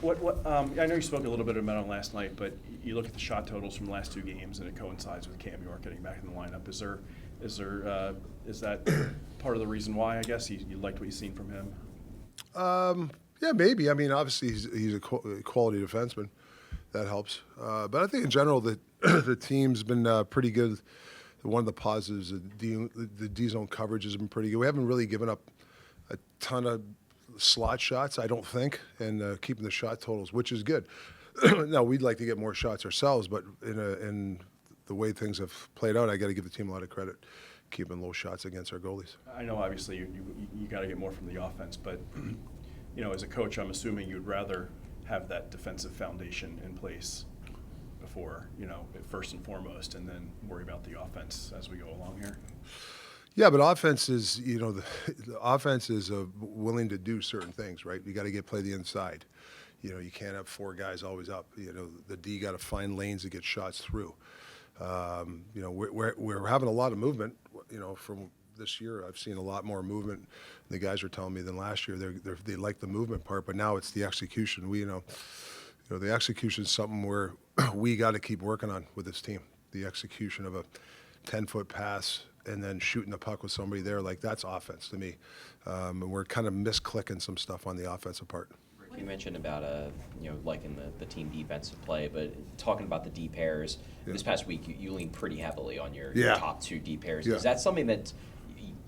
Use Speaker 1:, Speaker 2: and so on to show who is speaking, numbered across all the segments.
Speaker 1: I know you spoke a little bit about it last night, but you look at the shot totals from the last two games, and it coincides with Cam York getting back in the lineup. Is that part of the reason why, I guess, you liked what you've seen from him?
Speaker 2: Yeah, maybe. I mean, obviously he's a quality defenseman. That helps. But I think in general the team's been pretty good. One of the positives, the D-zone coverage has been pretty good. We haven't really given up a ton of slot shots, I don't think, and keeping the shot totals, which is good. Now, we'd like to get more shots ourselves, but in the way things have played out, I got to give the team a lot of credit, keeping low shots against our goalies.
Speaker 1: I know, obviously, you got to get more from the offense, but as a coach, I'm assuming you'd rather have that defensive foundation in place before, first and foremost, and then worry about the offense as we go along here.
Speaker 2: Yeah, but offense is, the offense is willing to do certain things, right? You got to play the inside. You can't have four guys always up. The D got to find lanes to get shots through. We're having a lot of movement. From this year, I've seen a lot more movement. The guys are telling me than last year. They like the movement part, but now it's the execution. The execution is something where we got to keep working on with this team. The execution of a 10-foot pass and then shooting the puck with somebody there, that's offense to me. And we're kind of misclicking some stuff on the offensive part.
Speaker 3: You mentioned about liking the team defensive play, but talking about the D pairs, this past week you leaned pretty heavily on your top two D pairs.
Speaker 2: Yeah.
Speaker 3: Is that something that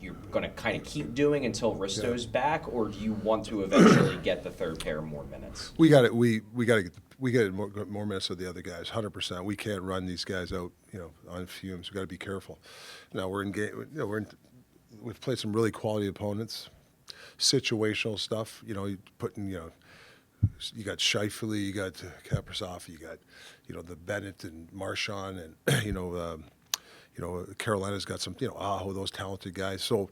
Speaker 3: you're going to kind of keep doing until Risto's back, or do you want to eventually get the third pair more minutes?
Speaker 2: We got to get more minutes of the other guys, 100%. We can't run these guys out, on fumes. We got to be careful. Now we're in game. We've played some really quality opponents, situational stuff. You got Scheifele, you got Kaprizov, you got the Bennett and Marchand, and Carolina's got some Aho, those talented guys. So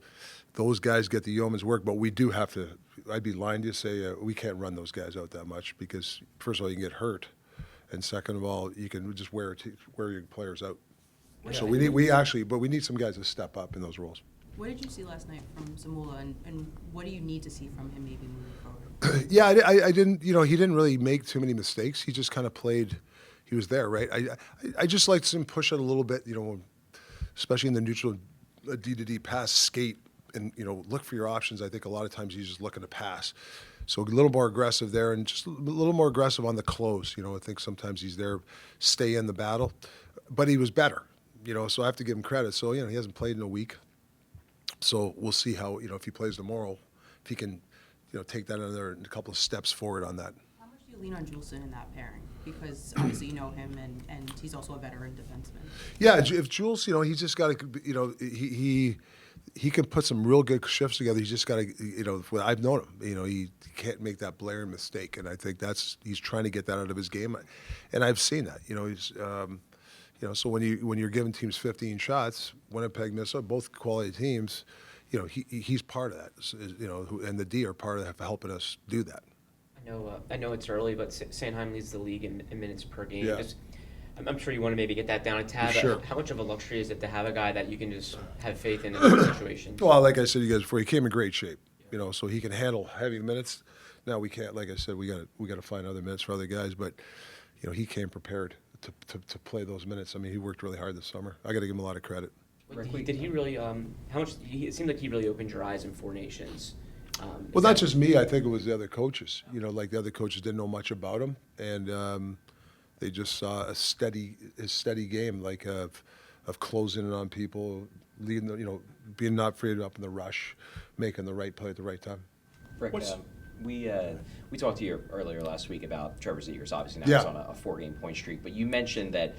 Speaker 2: those guys get the yeoman's work, but we do have to. I'd be lying to say we can't run those guys out that much because first of all you can get hurt, and second of all you can just wear your players out. So we need some guys to step up in those roles.
Speaker 4: What did you see last night from Zamula, and what do you need to see from him maybe moving forward?
Speaker 2: Yeah, I didn't. He didn't really make too many mistakes. He just kind of played. He was there, right? I just liked him push it a little bit. Especially in the neutral D-to-D pass, skate, and look for your options. I think a lot of times he's just looking to pass. So a little more aggressive there, and just a little more aggressive on the close. I think sometimes he's there, stay in the battle, but he was better. So I have to give him credit. So he hasn't played in a week. So we'll see how, if he plays tomorrow, if he can, take that another couple of steps forward on that.
Speaker 4: How much do you lean on Juleson in that pairing? Because obviously you know him, and he's also a veteran defenseman.
Speaker 2: Yeah, if Jules, he's just got to, he can put some real good shifts together. He's just got to, I've known him. He can't make that blaring mistake, and I think he's trying to get that out of his game, and I've seen that. He's. So when you're giving teams 15 shots, Winnipeg, Minnesota, both quality teams, he's part of that. And the D are part of that, helping us do that.
Speaker 5: I know it's early, but Sanheim leads the league in minutes per game.
Speaker 2: Yeah.
Speaker 5: I'm sure you want to maybe get that down a tab.
Speaker 2: Sure.
Speaker 5: How much of a luxury is it to have a guy that you can just have faith in those situations?
Speaker 2: Well, like I said to you guys before, he came in great shape. So he can handle heavy minutes. Now we can't. Like I said, we got to find other minutes for other guys, but he came prepared to play those minutes. I mean, he worked really hard this summer. I got to give him a lot of credit.
Speaker 5: Did he really? How much? It seemed like he really opened your eyes in Four Nations.
Speaker 2: Well, not just me. I think it was the other coaches. The other coaches didn't know much about him, and they just saw his steady game, of closing in on people, leading. Being not afraid up in the rush, making the right play at the right time.
Speaker 3: Rick, we talked to you earlier last week about Trevor Zegras. Obviously now he's on a 4-game point streak, but you mentioned that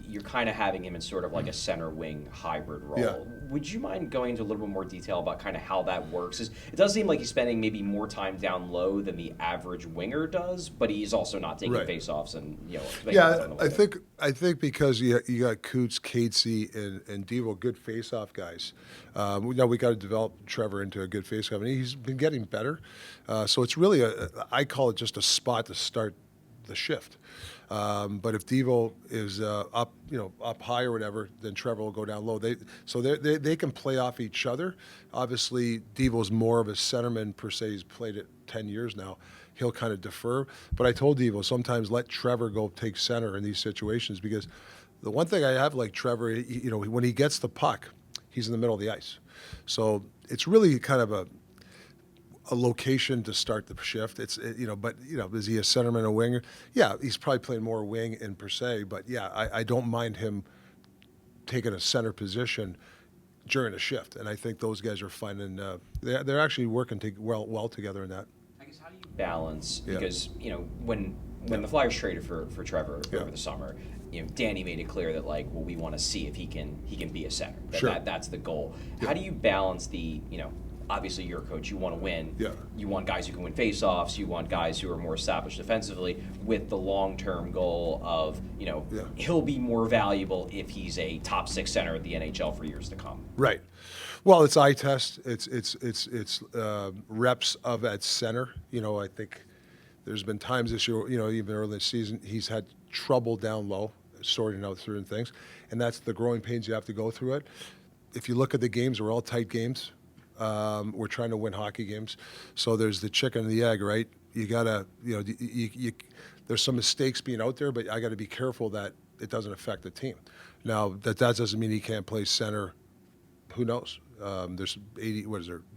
Speaker 3: you're kind of having him in sort of like a center wing hybrid role.
Speaker 2: Yeah.
Speaker 3: Would you mind going into a little bit more detail about kind of how that works? It does seem like he's spending maybe more time down low than the average winger does, but he's also not taking faceoffs and
Speaker 2: I think because you got Coots, Catesy, and Devo, good faceoff guys. We got to develop Trevor into a good faceoff, and he's been getting better. So it's really I call it just a spot to start the shift. But if Devo is up high or whatever, then Trevor will go down low. They can play off each other. Obviously, Devo's more of a centerman per se. He's played it 10 years now, he'll kind of defer. But I told Devo, sometimes let Trevor go take center in these situations, because the one thing I have like Trevor, when he gets the puck, he's in the middle of the ice. So it's really kind of a location to start the shift. But is he a centerman or winger? Yeah, he's probably playing more wing in per se, but yeah, I don't mind him taking a center position during a shift, and I think those guys are finding they're actually working well together in that.
Speaker 3: I guess how do you balance,
Speaker 2: Yeah.
Speaker 3: because when the Flyers traded for Trevor
Speaker 2: Yeah.
Speaker 3: over the summer, Danny made it clear that we want to see if he can be a center.
Speaker 2: Sure.
Speaker 3: That's the goal.
Speaker 2: Yeah.
Speaker 3: How do you balance the obviously you're a coach, you want to win.
Speaker 2: Yeah.
Speaker 3: You want guys who can win faceoffs, you want guys who are more established defensively, with the long-term goal of,
Speaker 2: Yeah.
Speaker 3: he'll be more valuable if he's a top 6 center at the NHL for years to come.
Speaker 2: Right. Well, it's eye test. It's reps of at center. I think there's been times this year, even early this season, he's had trouble down low, sorting out certain things, and that's the growing pains you have to go through it. If you look at the games, we're all tight games. We're trying to win hockey games, so there's the chicken and the egg, right? You gotta, there's some mistakes being out there, but I got to be careful that it doesn't affect the team. Now that doesn't mean he can't play center. Who knows? There's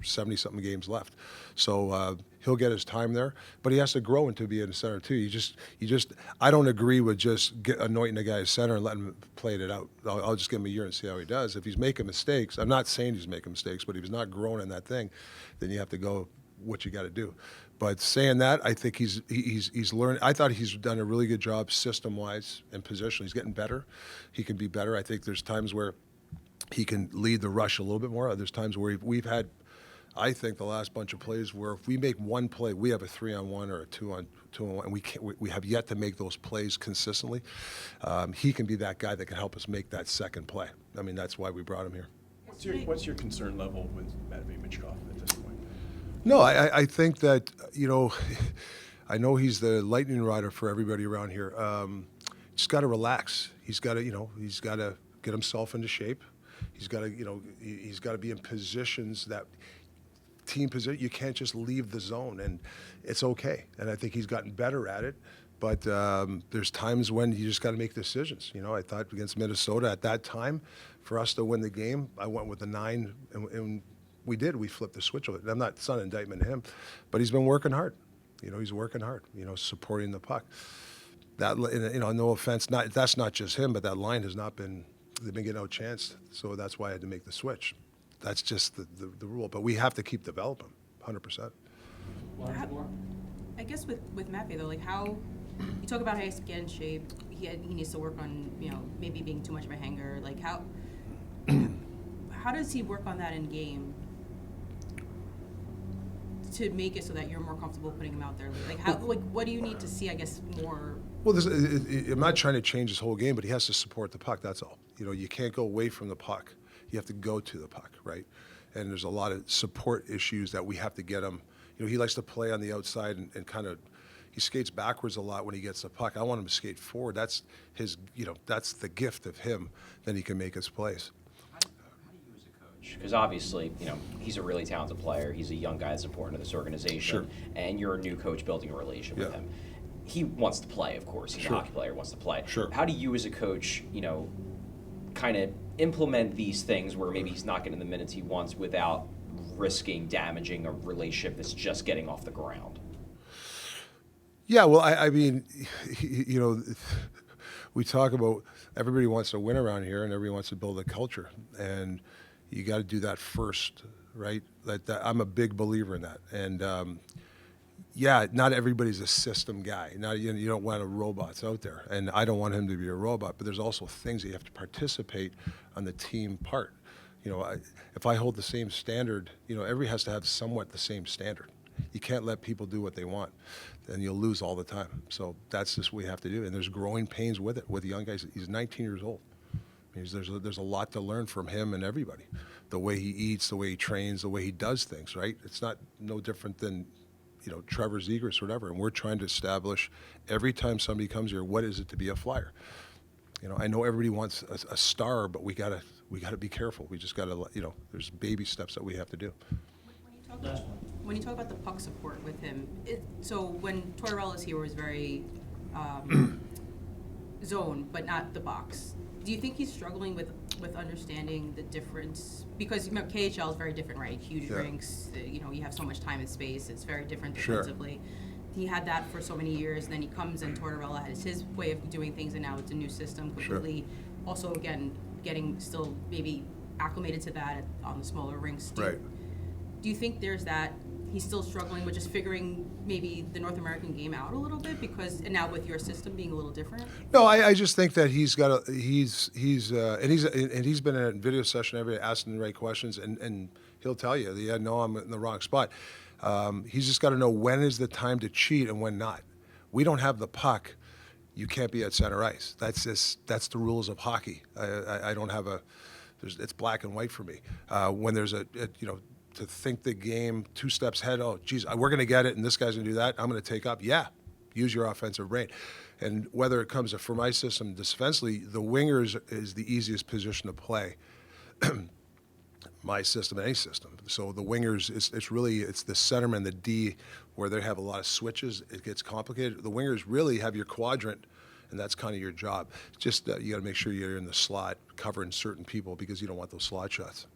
Speaker 2: 70 something games left, so he'll get his time there. But he has to grow into being a center too. I don't agree with just anointing a guy as center and letting him play it out. I'll just give him a year and see how he does. If he's making mistakes, I'm not saying he's making mistakes, but if he's not growing in that thing, then you have to go what you got to do. But saying that, I think he's learned. I thought he's done a really good job system-wise and positionally. He's getting better. He can be better. I think there's times where he can lead the rush a little bit more. There's times where we've had, I think, the last bunch of plays where if we make one play, we have a 3-on-1 or a 2-on-1, and we have yet to make those plays consistently. He can be that guy that can help us make that second play. I mean, that's why we brought him here.
Speaker 1: What's your concern level with Matvei Michkov at this point?
Speaker 2: No, I think that, I know he's the lightning rider for everybody around here. Just got to relax. He's got to get himself into shape. He's got to be in positions that team position. You can't just leave the zone, and it's okay. And I think he's gotten better at it. But there's times when you just got to make decisions. I thought against Minnesota at that time, for us to win the game, I went with a 9, and we did. We flipped the switch. It's not an indictment of him, but he's been working hard. He's working hard. Supporting the puck. That no offense, that's not just him, but that line has not been. They've been getting outchanced, so that's why I had to make the switch. That's just the rule. But we have to keep developing, 100%.
Speaker 4: I guess with Matvei though, how you talk about how he has to get in shape. He needs to work on maybe being too much of a hanger. How does he work on that in game to make it so that you're more comfortable putting him out there? What do you need to see? I guess more.
Speaker 2: Well, I'm not trying to change his whole game, but he has to support the puck. That's all. You can't go away from the puck. You have to go to the puck, right? And there's a lot of support issues that we have to get him. He likes to play on the outside and kind of. He skates backwards a lot when he gets the puck. I want him to skate forward. That's his. That's the gift of him. Then he can make his plays.
Speaker 3: How do you as a coach? Because obviously, he's a really talented player. He's a young guy that's important to this organization.
Speaker 2: Sure.
Speaker 3: And you're a new coach building a relationship with him. He wants to play, of course. He's
Speaker 2: Sure.
Speaker 3: a hockey player, wants to play.
Speaker 2: Sure.
Speaker 3: How do you as a coach, kind of implement these things where maybe he's not getting the minutes he wants without risking damaging a relationship that's just getting off the ground?
Speaker 2: Yeah, well, I mean, we talk about everybody wants to win around here, and everybody wants to build a culture, and you got to do that first, right? I'm a big believer in that, and not everybody's a system guy. You don't want robots out there, and I don't want him to be a robot. But there's also things that you have to participate on the team part. If I hold the same standard, everybody has to have somewhat the same standard. You can't let people do what they want, then you'll lose all the time. So that's just what we have to do. And there's growing pains with it with young guys. He's 19 years old. There's a lot to learn from him and everybody. The way he eats, the way he trains, the way he does things. Right? It's not no different than Trevor Zegras or whatever. And we're trying to establish every time somebody comes here, what is it to be a Flyer? I know everybody wants a star, but we gotta be careful. We just gotta there's baby steps that we have to do.
Speaker 4: When you
Speaker 6: Last one.
Speaker 4: When you talk about the puck support with him, so when Tortorella's here was very zone, but not the box. Do you think he's struggling with understanding the difference? Because KHL is very different, right? Huge
Speaker 2: Yeah.
Speaker 4: rinks, you have so much time and space. It's very different
Speaker 2: Sure.
Speaker 4: defensively. He had that for so many years, and then he comes and Tortorella has his way of doing things, and now it's a new system
Speaker 2: Sure.
Speaker 4: completely. Also, again, getting still maybe acclimated to that on the smaller rinks.
Speaker 2: Right.
Speaker 4: Do you think there's that? He's still struggling with just figuring maybe the North American game out a little bit and now with your system being a little different.
Speaker 2: No, I just think that he's been in a video session every day asking the right questions, and he'll tell you, yeah, no, I'm in the wrong spot. He's just got to know when is the time to cheat and when not. We don't have the puck. You can't be at center ice. That's the rules of hockey. I don't have it's black and white for me. When there's to think the game 2 steps ahead, oh, geez, we're going to get it, and this guy's going to do that, I'm going to take up. Yeah, use your offensive brain. And whether it comes for my system defensively, the wingers is the easiest position to play. My system, any system. So the wingers, it's the centerman, the D, where they have a lot of switches. It gets complicated. The wingers really have your quadrant, and that's kind of your job. Just you got to make sure you're in the slot, covering certain people because you don't want those slot shots.